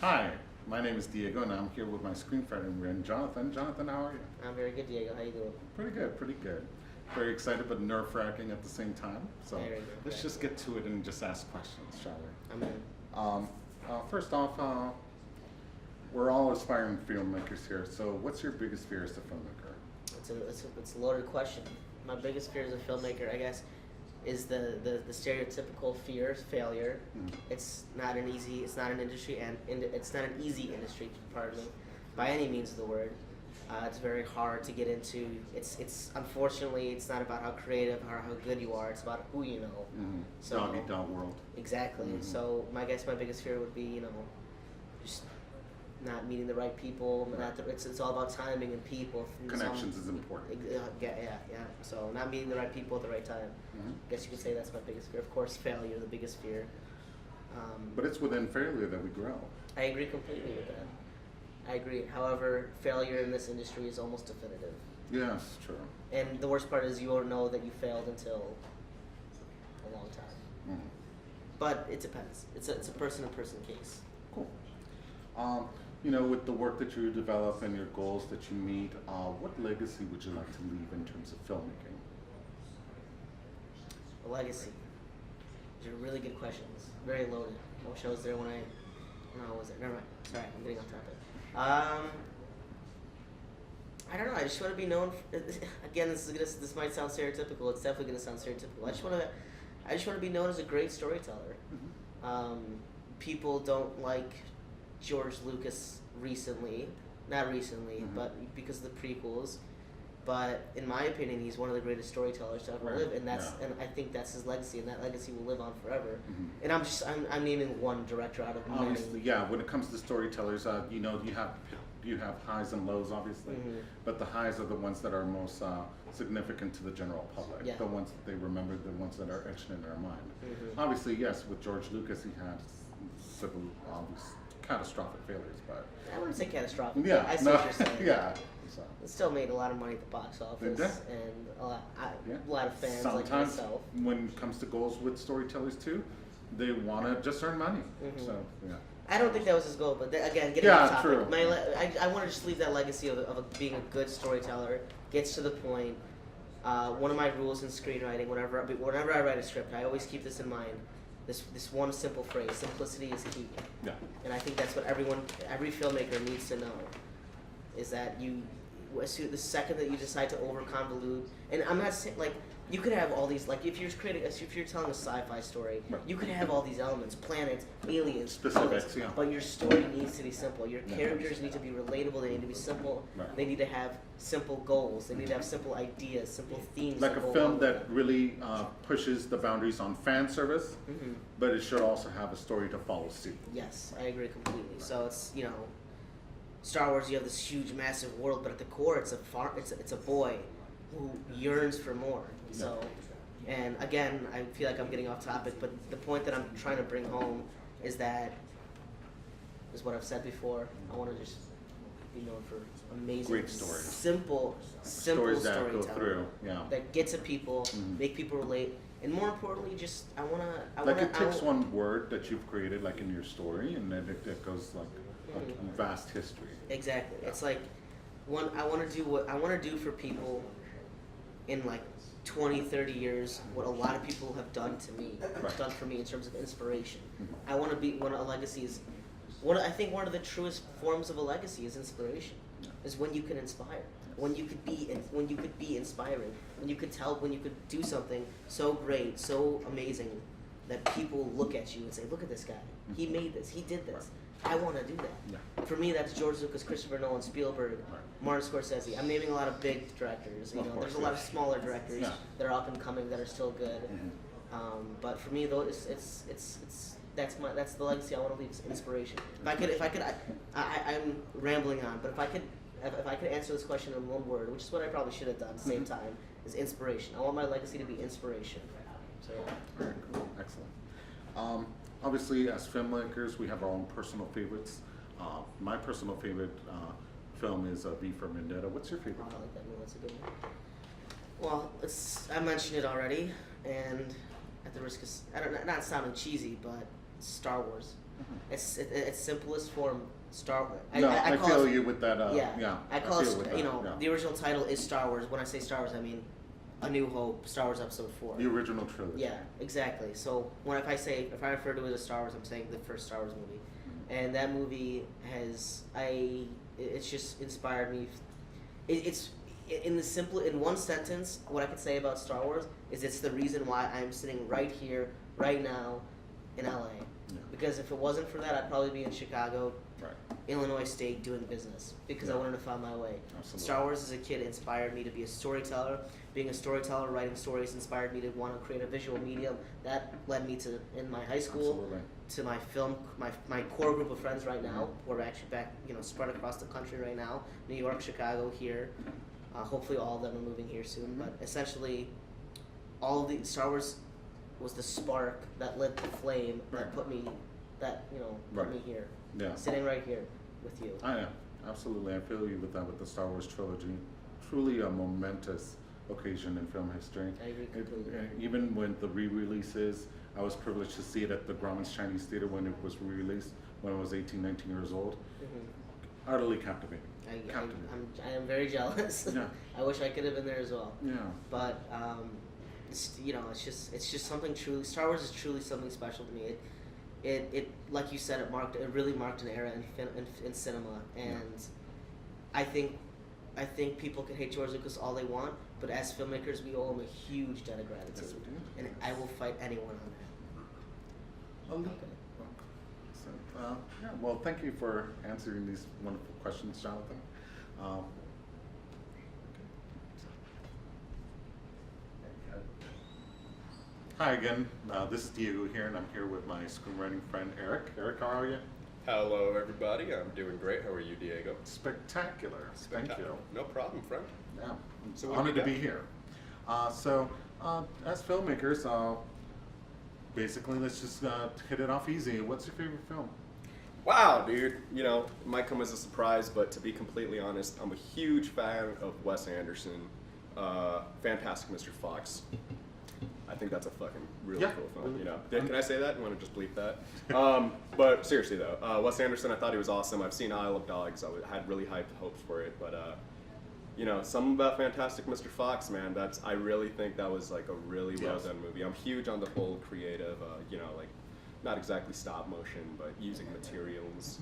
Hi, my name is Diego, and I'm here with my screen friend Jonathan. Jonathan, how are you? I'm very good, Diego. How you doing? Pretty good, pretty good. Very excited, but nerve-wracking at the same time. So Very good. let's just get to it and just ask questions, shall we? I'm in. First off, we're all aspiring filmmakers here. So what's your biggest fear as a filmmaker? It's a loaded question. My biggest fear as a filmmaker, I guess, is the stereotypical fear of failure. Mm. It's not an industry, and it's not an easy industry, pardon me, by any means of the word. It's very hard to get into. It's unfortunately, it's not about how creative or how good you are. It's about who you know. Mm-hmm. So Dog eat dog world. exactly. Mhm. So my biggest fear would be, just not meeting the right people. Right. It's all about timing and people. Connections is important. Yeah. So not meeting the right people at the right time. Mhm. I guess you could say that's my biggest fear. Of course, failure, the biggest fear. But it's within failure that we grow. I agree completely with that. I agree. However, failure in this industry is almost definitive. Yes, true. And the worst part is you won't know that you failed until a long time. Mhm. But it depends. It's a person-to-person case. Cool. With the work that you develop and your goals that you meet, what legacy would you like to leave in terms of filmmaking? A legacy. These are really good questions. Very loaded. I wish I was there when I was there. Never mind. Sorry, I'm getting off topic. I don't know. I just want to be known. Again, this might sound stereotypical. It's definitely going to sound stereotypical. I just want to be known as a great storyteller. Mm-hmm. People don't like George Lucas not recently, Mhm. but because of the prequels. But in my opinion, he's one of the greatest storytellers to ever Right. live, and Yeah. and I think that's his legacy, and that legacy will live on forever. Mhm. And I'm naming one director out of many. Obviously, yeah. When it comes to storytellers, you have highs and lows, obviously, Mhm. but the highs are the ones that are most significant to the general public. Yeah. The ones that they remember, the ones that are etched in their mind. Mhm. Obviously, yes. With George Lucas, he had several catastrophic failures, but I wouldn't say catastrophic. yeah, But I see no, what you're saying. yeah. So. It still made a lot of money at the box office, Did and Yeah. a lot of fans like Sometimes myself. when it comes to goals with storytellers too, they want to just earn money. Mhm. So yeah. I don't think that was his goal, but again, getting Yeah, off topic. true. I want to just leave that legacy of being a good storyteller. Gets to the point. One of my rules in screenwriting, whenever I write a script, I always keep this in mind. This one simple phrase: simplicity is key. Yeah. And I think that's what every filmmaker needs to know, is that the second that you decide to over convolute, and I'm not saying you could have all these if you're telling a sci-fi story, Right. you could have all these elements, planets, aliens, Specifics, others, yeah. but your story needs to be simple. Your Yeah. characters need to be relatable. They need to be simple. Right. They need to have simple goals. They need to have simple ideas, simple themes. Like that a go film along with that really pushes the boundaries on fan service, Mhm. but it should also have a story to follow suit. Yes, I agree completely. So it's Star Wars. You have this huge, massive world, but at the core, it's a boy who yearns for more. So, and again, I feel like I'm getting off topic, but the point that I'm trying to bring home is what I've said before. I want to just be known for amazing, Great stories. simple Stories that go storytelling through, yeah. that get to people, Mhm. make people relate, and more importantly, just I want Like to. it takes one word that you've created, like in your story, and then it goes like a vast history. Exactly. Yeah. It's like I want to do what I want to do for people in 20, 30 years, what a lot of people have done to me, Right. done for me in terms of inspiration. Mhm. I want to be one of a legacy is I think one of the truest forms of a legacy is inspiration. Yeah. Is when you can inspire, when you could be inspiring, when you could do something so great, so amazing that people look at you and say, "Look at this guy. He made this. He did this. I want to do that." Yeah. For me, that's George Lucas, Christopher Nolan, Spielberg, Right. Martin Scorsese. I'm naming a lot of big directors. Of course, There's a lot of yeah. smaller directors Yeah. that are up and coming that are still good. Mhm. But for me, though, that's the legacy I want to leave is inspiration. I'm rambling on, but if I could answer this question in one word, which is what I probably should have done at the same time, is inspiration. I want my legacy to be inspiration. So yeah. All right, cool, excellent. Obviously, as filmmakers, we have our own personal favorites. My personal favorite film is V for Vendetta. What's your I favorite? like that one. That's a good one. Well, I mentioned it already, and at the risk of not sounding cheesy, but Star Wars. It's simplest form. I call feel it, you with that. yeah. I call feel it, with that, yeah. the original title is Star Wars. When I say Star Wars, I mean A New Hope, Star Wars Episode 4. The original trilogy. Yeah, exactly. So if I refer to it as Star Wars, I'm saying the first Star Wars movie, and that movie it's just inspired me. It's in one sentence, what I could say about Star Wars is it's the reason why I'm sitting right here, right now, in LA. Yeah. Because if it wasn't for that, I'd probably be in Chicago, Right. Illinois State doing business because I wouldn't have found my way. Absolutely. Star Wars as a kid inspired me to be a storyteller. Being a storyteller, writing stories inspired me to want to create a visual medium. That led me to, in my high school, Absolutely. to my film, my core group of friends right now. We're actually back, spread across the country right now. New York, Chicago, here. Hopefully all of them are moving here soon. But essentially, all of the Star Wars was the spark that lit the flame that put me, put me here. Yeah. Sitting right here with you. I am. Absolutely. I feel you with that, with the Star Wars trilogy. Truly a momentous occasion in film history. I agree completely. Even when the re-releases, I was privileged to see it at the Grauman's Chinese Theater when it was re-released when I was 18, 19 years old. Mm-hmm. Utterly captivating. I am very jealous. Yeah. I wish I could have been there as well. Yeah. But it's just something truly. Star Wars is truly something special to me. It like you said, it really marked an era in cinema, and I think people can hate George Lucas all they want, but as filmmakers, we owe him a huge debt of gratitude, Yes, we do. and I will fight anyone on that. Okay. So, well, thank you for answering these wonderful questions, Jonathan. Hi again, this is Diego here, and I'm here with my screenwriting friend Eric. Eric, how are you? Hello, everybody. I'm doing great. How are you, Diego? Spectacular. Thank you. No problem, friend. Yeah, So I'm what honored you to be got? here. As filmmakers, basically, let's just hit it off easy. What's your favorite film? Wow, dude. It might come as a surprise, but to be completely honest, I'm a huge fan of Wes Anderson. Fantastic Mr. Fox. I think that's a fucking really cool film. Can I say that? You want to just bleep that? But seriously though, Wes Anderson, I thought he was awesome. I've seen Isle of Dogs. I had really hyped hopes for it, but something about Fantastic Mr. Fox, man. I really think that was like a really well done movie. I'm huge on the whole creative, like not exactly stop motion, but using materials.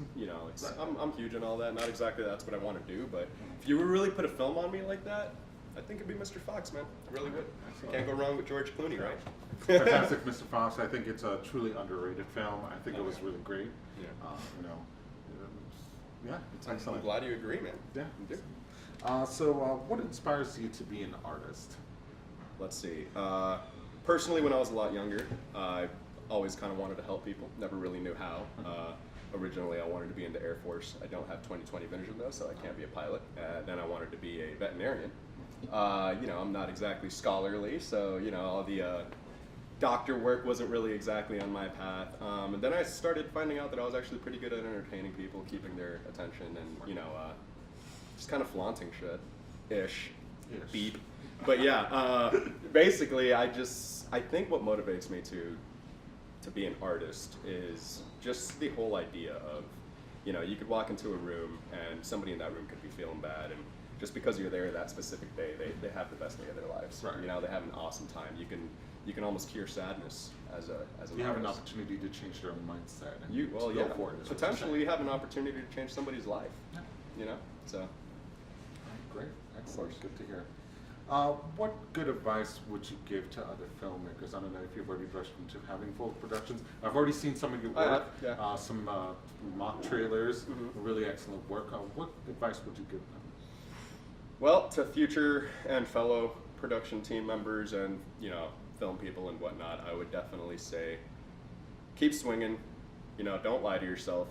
I'm huge on all that. Not exactly that's what I want to do, but if you would really put a film on me like that, I think it'd be Mr. Fox, man. I really would. Can't go wrong with George Clooney, right? Fantastic Mr. Fox. I think it's a truly underrated film. I think it was really great. Yeah. It's I'm excellent. glad you agree, man. Yeah. You do. What inspires you to be an artist? Let's see. Personally, when I was a lot younger, I always kind of wanted to help people. Never really knew how. Originally, I wanted to be in the Air Force. I don't have 20/20 vision though, so I can't be a pilot. Then I wanted to be a veterinarian. I'm not exactly scholarly, so all the doctor work wasn't really exactly on my path. And then I started finding out that I was actually pretty good at entertaining people, keeping their attention, and just kind of flaunting shit, ish. Beep. But yeah, basically, I think what motivates me to be an artist is just the whole idea of, you could walk into a room and somebody in that room could be feeling bad, and just because you're there that specific day, they have the best day of their lives. Right. They have an awesome time. You can almost cure sadness as an You have an artist. opportunity to change their mindset. And You to go for it, is what you're potentially saying. you have an opportunity to change somebody's life. Yeah. So. Great, excellent, good to hear. What good advice would you give to other filmmakers? I don't know if you've already brushed into having full productions. I've already seen some of your I work, have, yeah. some mock trailers, Mhm. really excellent work. What advice would you give them? Well, to future and fellow production team members and, film people and whatnot, I would definitely say keep swinging, don't lie to yourself.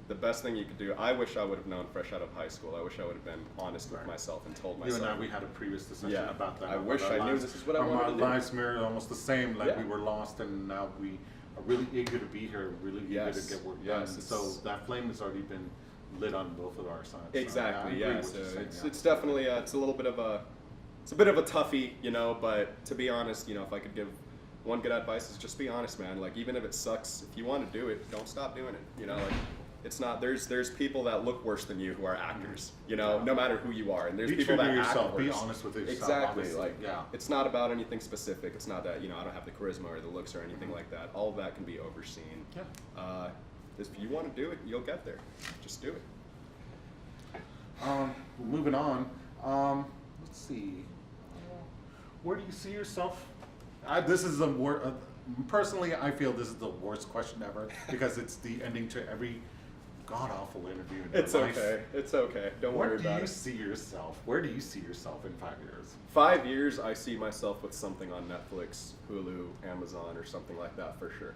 The best thing you could do, I wish I would have known fresh out of high school. I wish I would have been honest with myself and told You myself. and I, we had a previous discussion Yeah, about that. I about wish our I knew lives. this is what I Our wanted to do. lives mirror almost the same, like Yeah. we were lost and now we are really eager to be here, really eager Yes, to get work yes, done. it's- So that flame has already been lit on both of our sides. So, Exactly, I yeah. agree with So what you're saying, it's, yeah. it's definitely it's a little bit of a bit of a toughie, but to be honest, if I could give one good advice is just be honest, man. Like, even if it sucks, if you want to do it, don't stop doing it. You know, like, it's not, there's people that look worse than you who are actors, you know, no matter who you are. And there's Be people true that to act yourself. Be worse. honest with yourself. Exactly. Obviously. Like, yeah. it's not about anything specific. It's not that, you know, I don't have the charisma or the looks or anything like that. All of that can be overseen. Yeah. If you want to do it, you'll get there. Just do it. Moving on. Let's see. Where do you see yourself? This is personally, I feel this is the worst question ever because it's the ending to every god-awful interview in your It's life. okay. It's okay. Don't worry about Where do you it. see yourself? Where do you see yourself in 5 years? 5 years, I see myself with something on Netflix, Hulu, Amazon, or something like that for sure.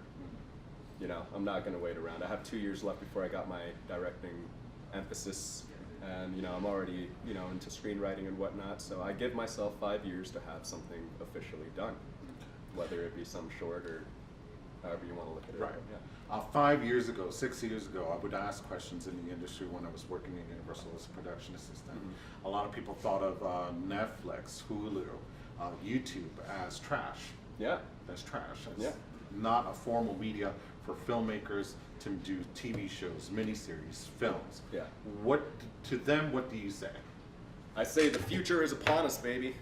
You know, I'm not going to wait around. I have 2 years left before I got my directing emphasis, and you know, I'm already, you know, into screenwriting and whatnot. So I give myself 5 years to have something officially done, whether it be some short or however you want to look at it. Right. Yeah. 5 years ago, 6 years ago, I would ask questions in the industry when I was working in Universal as a production assistant. A lot of people thought of Netflix, Hulu, YouTube as trash. Yeah. That's trash. It's Yeah. not a formal media for filmmakers to do TV shows, miniseries, films. Yeah. What to them? What do you say? I say the future is upon us, baby.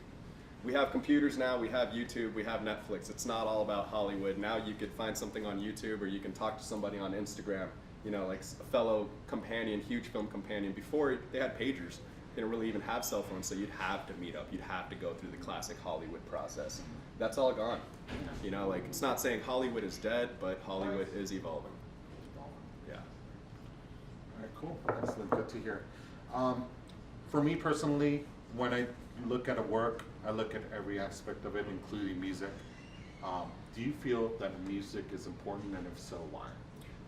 We have computers now, we have YouTube, we have Netflix. It's not all about Hollywood. Now you could find something on YouTube or you can talk to somebody on Instagram, you know, like a fellow companion, huge film companion. Before, they had pagers. They didn't really even have cell phones, so you'd have to meet up. You'd have to go through the classic Hollywood process. That's all gone. You know, like, it's not saying Hollywood is dead, but Hollywood is evolving. Yeah. All right, cool. Excellent. Good to hear. For me personally, when I look at a work, I look at every aspect of it, including music. Do you feel that music is important, and if so, why?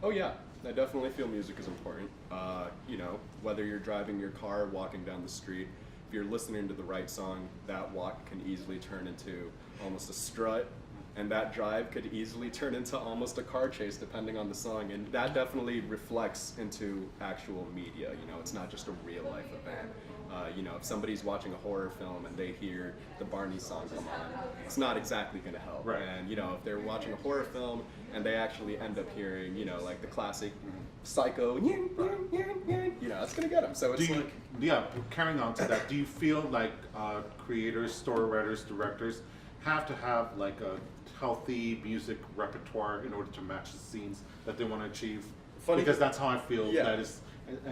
Oh yeah, I definitely feel music is important. You know, whether you're driving your car, walking down the street, if you're listening to the right song, that walk can easily turn into almost a strut, and that drive could easily turn into almost a car chase depending on the song, and that definitely reflects into actual media. You know, it's not just a real life event. You know, if somebody's watching a horror film and they hear the Barney song come on, it's not exactly going to help. Right. And, you know, if they're watching a horror film and they actually end up hearing, you know, like the classic Psycho, you know, it's going to get them. So it's like... Yeah, carrying on to that, do you feel like creators, story writers, directors have to have like a healthy music repertoire in order to match the scenes that they want to achieve? Funny because that's how I feel Yeah. that is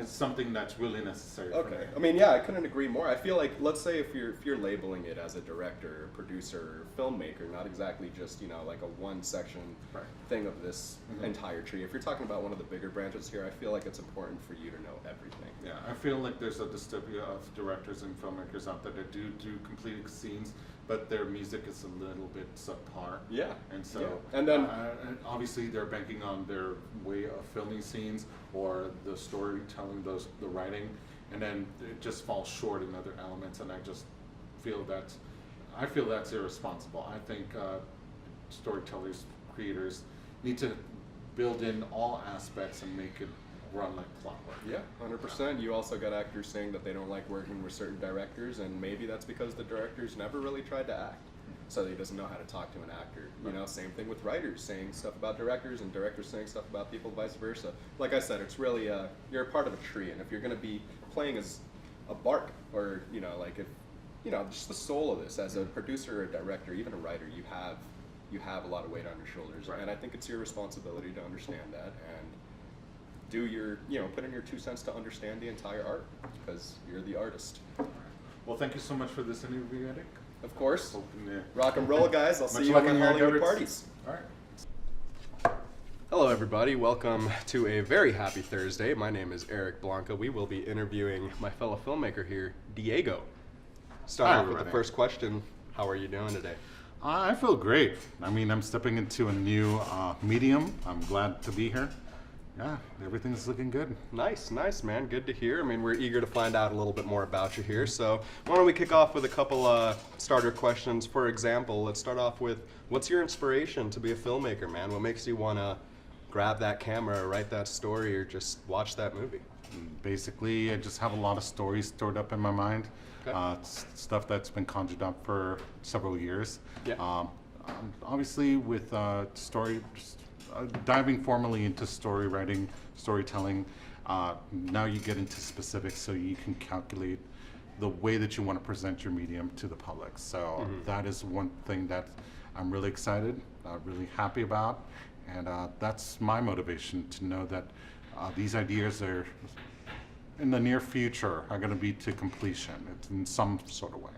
something that's really necessary for me. Okay. I mean, yeah, I couldn't agree more. I feel like, let's say if you're labeling it as a director, producer, filmmaker, not exactly just, you know, like a one section thing of this entire tree. If you're talking about one of the bigger branches here, I feel like it's important for you to know everything. Yeah, I feel like there's a dystopia of directors and filmmakers out there that do completed scenes, but their music is a little bit subpar. Yeah. And so, yeah. And then and obviously they're banking on their way of filming scenes or the storytelling, the writing, and then it just falls short in other elements. And I just feel that's irresponsible. I think storytellers, creators need to build in all aspects and make it run like clockwork. Yeah, 100%. You also got actors saying that they don't like working with certain directors, and maybe that's because the directors never really tried to act. So he doesn't know how to talk to an actor. You know, same thing with writers saying stuff about directors and directors saying stuff about people, vice versa. Like I said, it's really, you're a part of a tree, and if you're going to be playing as a bark, or, you know, like if, you know, just the soul of this, as a producer or a director, even a writer, you have a lot of weight on your shoulders. Right. And I think it's your responsibility to understand that and do your, you know, put in your 2 cents to understand the entire art, because you're the artist. Well, thank you so much for this interview, Eric. Of course. Yeah. Rock and roll, guys. I'll Much see you luck at in my your Hollywood endeavors. parties. All right. Hello, everybody. Welcome to a very happy Thursday. My name is Eric Blanco. We will be interviewing my fellow filmmaker here, Diego. Starting off with the everybody. first question, how are you doing today? I feel great. I mean, I'm stepping into a new medium. I'm glad to be here. Yeah, everything's looking good. Nice, man. Good to hear. I mean, we're eager to find out a little bit more about you here. So why don't we kick off with a couple starter questions. For example, let's start off with, what's your inspiration to be a filmmaker, man? What makes you want to grab that camera, write that story, or just watch that movie? Basically, I just have a lot of stories stored up in my mind. Okay. Stuff that's been conjured up for several years. Yeah. obviously with diving formally into story writing, storytelling, now you get into specifics so you can calculate the way that you want to present your medium to the public. So that is one thing that I'm really excited, really happy about, and that's my motivation to know that these ideas are in the near future are going to be to completion in some sort of way.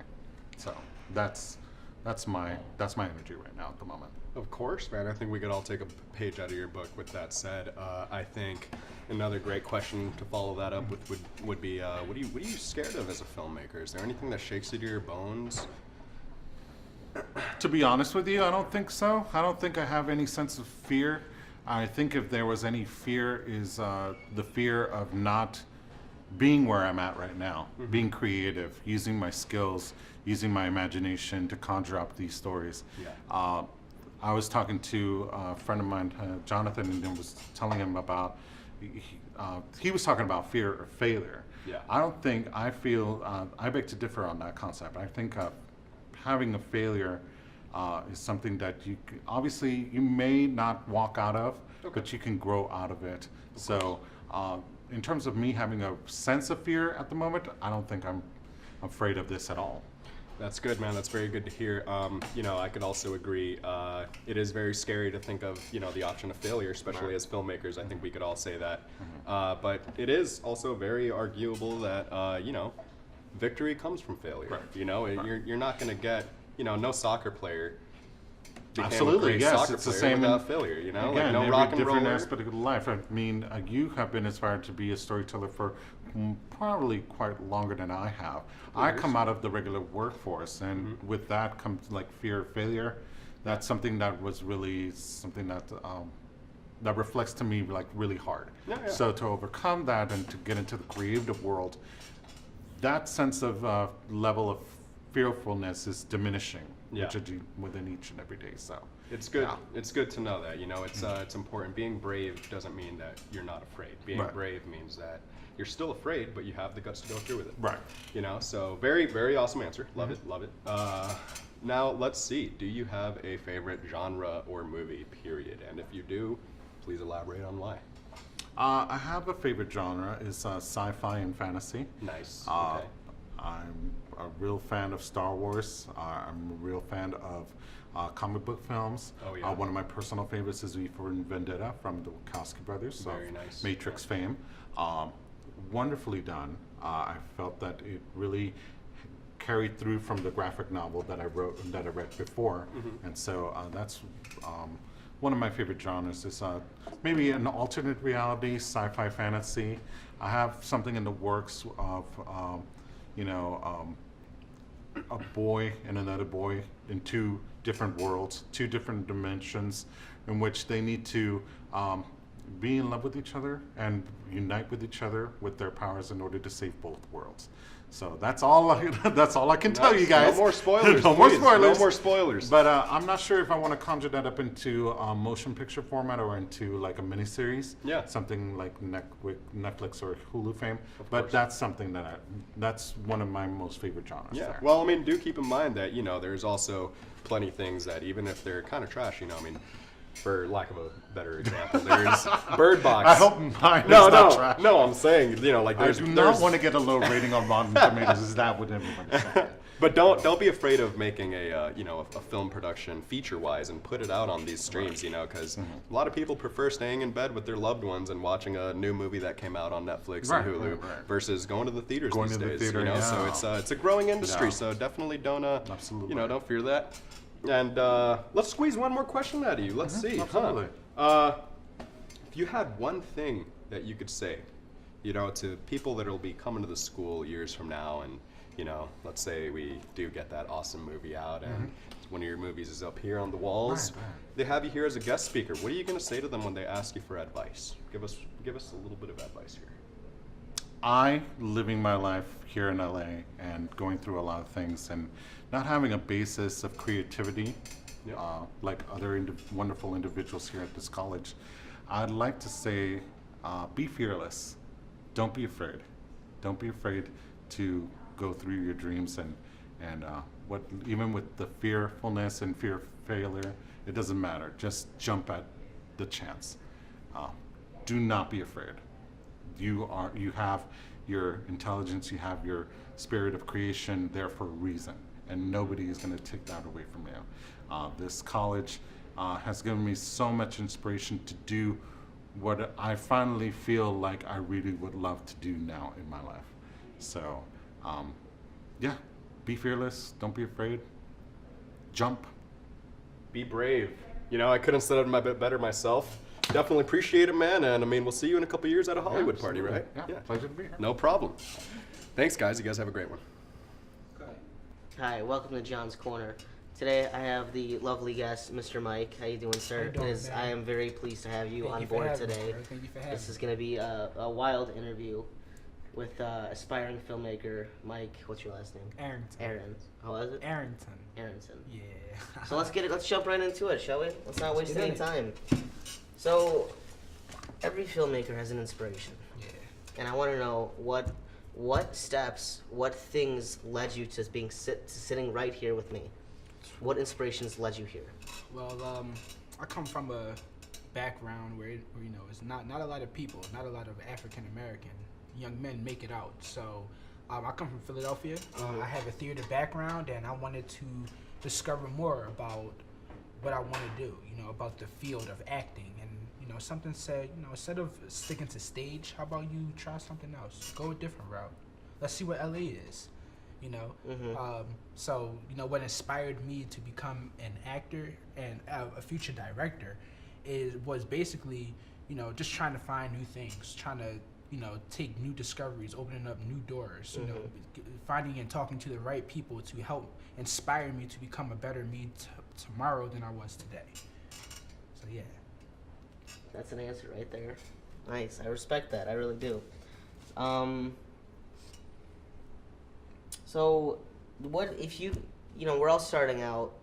So that's my energy right now at the moment. Of course, man. I think we could all take a page out of your book with that said. I think another great question to follow that up with would be, what are you scared of as a filmmaker? Is there anything that shakes you to your bones? To be honest with you, I don't think so. I don't think I have any sense of fear. I think if there was any fear is the fear of not being where I'm at right now, being creative, using my skills, using my imagination to conjure up these stories. Yeah. I was talking to a friend of mine, Jonathan, and was telling him about, he was talking about fear of failure. Yeah. I beg to differ on that concept. I think having a failure is something that obviously you may not walk out of, but you can grow out of it. So in terms of me having a sense of fear at the moment, I don't think I'm afraid of this at all. That's good, man. That's very good to hear. I could also agree. It is very scary to think of, the option of failure, especially as filmmakers. I think we could all say that. But it is also very arguable that, victory comes from failure. Right. You're not going to get, no soccer player became Absolutely, a great yes. soccer it's the player same without failure. Again, Like no every rock and different roller. aspect of life. I mean, you have been inspired to be a storyteller for probably quite longer than I have. I come out of the regular workforce, and with that comes like fear of failure. That's something that was really something that that reflects to me like really hard. Yeah. So to overcome that and to get into the creative world, that sense of level of fearfulness is diminishing, which I do within each and every day. So it's good. Yeah. It's good to know that. It's important. Being brave doesn't mean that you're not afraid. Being brave means that you're still afraid, but you have the guts to go through with it. Right. So very, very awesome answer. Love it. Now let's see. Do you have a favorite genre or movie? Period. And if you do, please elaborate on why. I have a favorite genre is sci-fi and fantasy. Nice. Okay. I'm a real fan of Star Wars. I'm a real fan of comic book films. Oh, yeah. One of my personal favorites is V for Vendetta from the Wachowski brothers. Very nice. Matrix fame. Wonderfully done. I felt that it really carried through from the graphic novel that I read before, and so that's one of my favorite genres. Is maybe an alternate reality, sci-fi fantasy. I have something in the works of a boy and another boy in two different worlds, two different dimensions, in which they need to be in love with each other and unite with each other with their powers in order to save both worlds. So that's all I can tell you guys. No more spoilers. No more please. spoilers. No more spoilers. But I'm not sure if I want to conjure that up into a motion picture format or into like a miniseries. Yeah. Something like Netflix or Hulu fame. But course. that's something that's one of my most favorite genres. Yeah. There. Well, do keep in mind that there's also plenty of things that even if they're kind of trash, for lack of a better example, there's Bird Box. I hope mine is not trash. No, I'm saying, like I do not want to get a low rating on Rotten Tomatoes. Is that what everybody's saying? But don't be afraid of making a film production feature-wise and put it out on these streams, because a lot of people prefer staying in bed with their loved ones and watching a new movie that came out on Netflix and Hulu versus going to the theaters these days. So it's a growing industry. So definitely don't don't fear that. And let's squeeze one more question out of you. Let's see. Absolutely. If you had one thing that you could say, to people that will be coming to the school years from now, and let's say we do get that awesome movie out, and one of your movies is up here on the walls. Right. They have you here as a guest speaker. What are you going to say to them when they ask you for advice? Give us a little bit of advice here. I living my life here in LA and going through a lot of things and not having a basis of creativity, like other wonderful individuals here at this college, I'd like to say, be fearless. Don't be afraid. Don't be afraid to go through your dreams and even with the fearfulness and failure. It doesn't matter. Just jump at the chance. Do not be afraid. You have your intelligence, you have your spirit of creation there for a reason, and nobody is going to take that away from you. This college has given me so much inspiration to do what I finally feel like I really would love to do now in my life. So, yeah, be fearless, don't be afraid, jump. Be brave. You know, I couldn't have said it a bit better myself. Definitely appreciate it, man. And I mean, we'll see you in a couple years at a Hollywood party, right? Yeah, pleasure to be here. No problem. Thanks, guys. You guys have a great one. Hi, welcome to John's Corner. Today I have the lovely guest, Mr. Mike. How you doing, sir? How you doing, man? I am very pleased to have you Thank on you for board having me, today. bro. Thank you for having This me. is going to be a wild interview with aspiring filmmaker Mike. What's your last name? Arrington. Aaron. How was it? Arrington. Arrington. Yeah. So let's get it. Let's jump right into it, shall we? Let's not waste get any in it. time. So, every filmmaker has an inspiration, Yeah. and I want to know what steps, what things led you to being sitting right here with me. What inspirations led you here? Well, I come from a background where you know it's not a lot of people, not a lot of African American young men make it out. So I come from Philadelphia. I have a theater background, and I wanted to discover more about what I want to do. You know, about the field of acting, and you know, something said, you know, instead of sticking to stage, how about you try something else? Go a different route. Let's see what LA is. You know, so you know what inspired me to become an actor and a future director was basically, you know, just trying to find new things, trying to, you know, take new discoveries, opening up new doors, you know, finding and talking to the right people to help inspire me to become a better me tomorrow than I was today. So yeah. That's an answer right there. Nice. I respect that. I really do. So, what if you know, we're all starting out.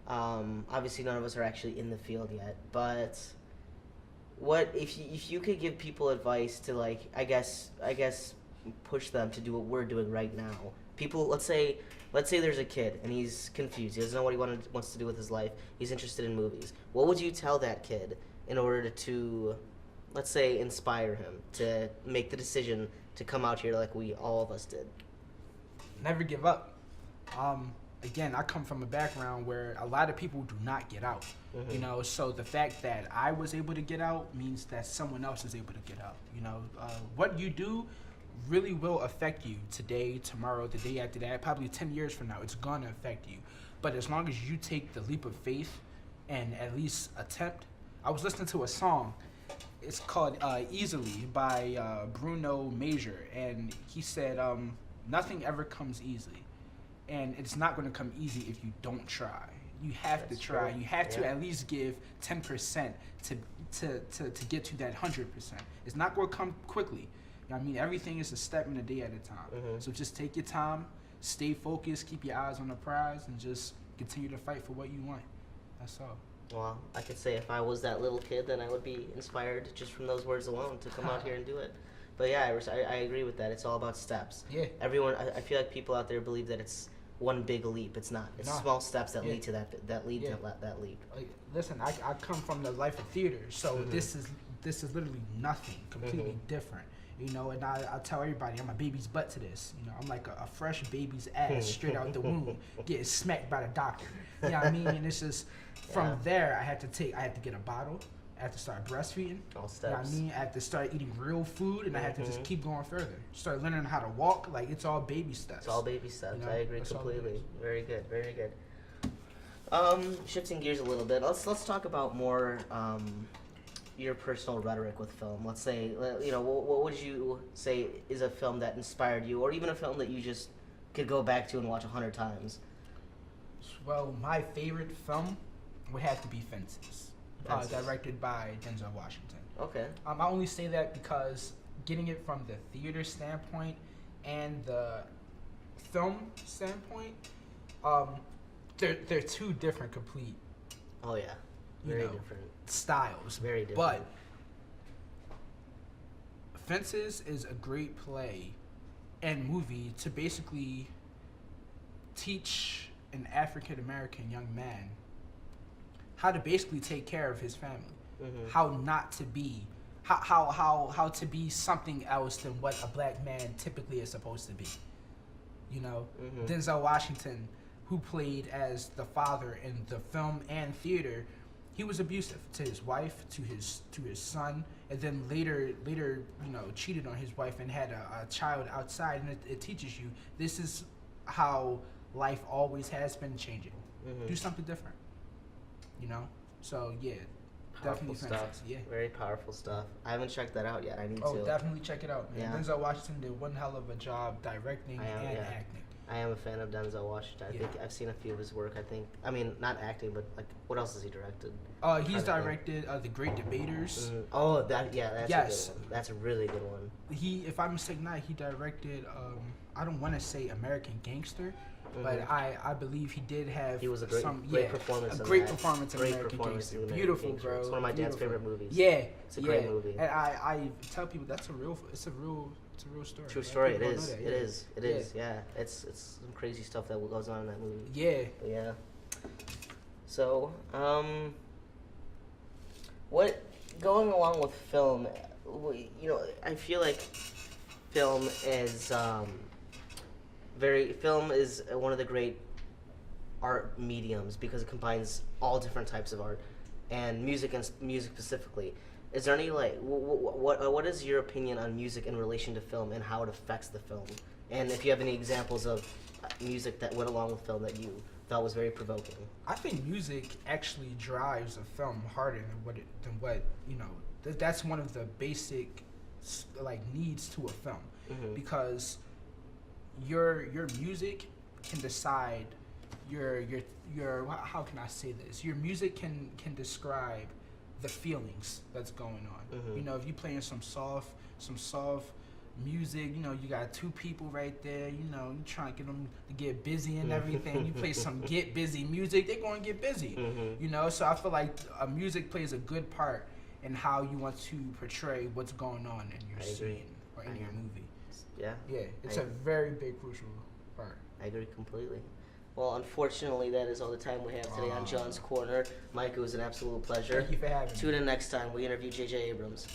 Obviously, none of us are actually in the field yet. But what if you could give people advice to, like, I guess push them to do what we're doing right now? People, let's say there's a kid and he's confused. He doesn't know what he wants to do with his life. He's interested in movies. What would you tell that kid in order to, let's say, inspire him to make the decision to come out here like we all of us did? Never give up. Again, I come from a background where a lot of people do not get out. You know, so the fact that I was able to get out means that someone else is able to get out. You know, what you do really will affect you today, tomorrow, the day after that, probably 10 years from now. It's going to affect you. But as long as you take the leap of faith and at least attempt. I was listening to a song. It's called Easily by Bruno Major. And he said, nothing ever comes easily. And it's not going to come easy if you don't try. You have to try. true. You have to Yeah. at least give 10% to get to that 100%. It's not going to come quickly. You know what I mean? Everything is a step and a day at a time. So just take your time, stay focused, keep your eyes on the prize, and just continue to fight for what you want. That's all. Well, I could say if I was that little kid, then I would be inspired just from those words alone to come out here and do it. But yeah, I agree with that. It's all about steps. Yeah. Everyone, I feel like people out there believe that it's one big leap. It's not. It's Nah. small steps that Yeah. lead to that lead Yeah. to that leap. Like, listen, I come from the life of theater, so this is literally nothing, completely different. You know, and I tell everybody I'm a baby's butt to this. You know, I'm like a fresh baby's ass straight out the womb, getting smacked by the doctor. You know what I mean? And it's just from there I had to get a bottle. I had to start breastfeeding. All You know what I steps. mean? I had to start eating real food, and I had to just keep going further. Start learning how to walk. Like, it's all baby steps. It's all baby steps. You know, I agree that's all it completely. is. Very good. Very good. Shifting gears a little bit. Let's talk about more your personal rhetoric with film. Let's say, you know, what would you say is a film that inspired you, or even a film that you just could go back to and watch 100 times? Well, my favorite film would have to be Fences, Fences. directed by Denzel Washington. Okay. I only say that because getting it from the theater standpoint and the film standpoint, they're two different complete Oh yeah. You Very know. different. styles. Very different. But Fences is a great play and movie to basically teach an African American young man how to basically take care of his family, Mhm. how not to be, how to be something else than what a black man typically is supposed to be. You know, Mhm. Denzel Washington, who played as the father in the film and theater, he was abusive to his wife, to his son, and then later cheated on his wife and had a child outside. And it teaches you this is how life always has been changing. Mhm. Do something different. You know, so yeah, Powerful definitely stuff. fantastic. Yeah. Very powerful stuff. I haven't checked that out yet. I need Oh, to. definitely check it out, man. Yeah. Denzel Washington did one hell of a job directing I am, and yeah. acting. I am a fan of Denzel Washington. I Yeah. think I've seen a few of his work. I mean, not acting, but like, what else has he directed? He's Trying to think. directed The Great Debaters. Mhm. Oh, that's Yes. a good one. That's a really good one. He, if I'm mistaken not, he directed. I don't want to say American Gangster, but Mhm. I believe he did have. He was a great performance. A in great that. performance in Great American performance Gangster. in American Beautiful, Gangster. bro. It's one of my dad's Beautiful. favorite movies. Yeah, It's a great movie. And I tell people it's a real story. True Like, story. It people don't is. know that, It yeah. is. It is. Yeah. It's some crazy stuff that goes on in that movie. Yeah. But yeah. So, what going along with film? I feel like film is film is one of the great art mediums because it combines all different types of art and music specifically. Is there any what is your opinion on music in relation to film and how it affects the film? And if you have any examples of music that went along with film that you thought was very provoking. I think music actually drives a film harder than what that's one of the basic needs to a film, Mhm. because your music can decide your how can I say this? Your music can describe the feelings that's going on. Mhm. If you playing some soft music, you got two people right there, you trying to get them to get busy and everything. You play some get busy music, they're going to get busy. Mhm. So I feel like music plays a good part in how you want to portray what's going on in your I agree. scene or in your movie. Yeah. Yeah, it's I- a very big crucial part. I agree completely. Well, unfortunately, that is all the time we have today on John's Corner. Mike, it was an absolute pleasure. Thank you for having me. Tune in next time. We interview J.J. Abrams.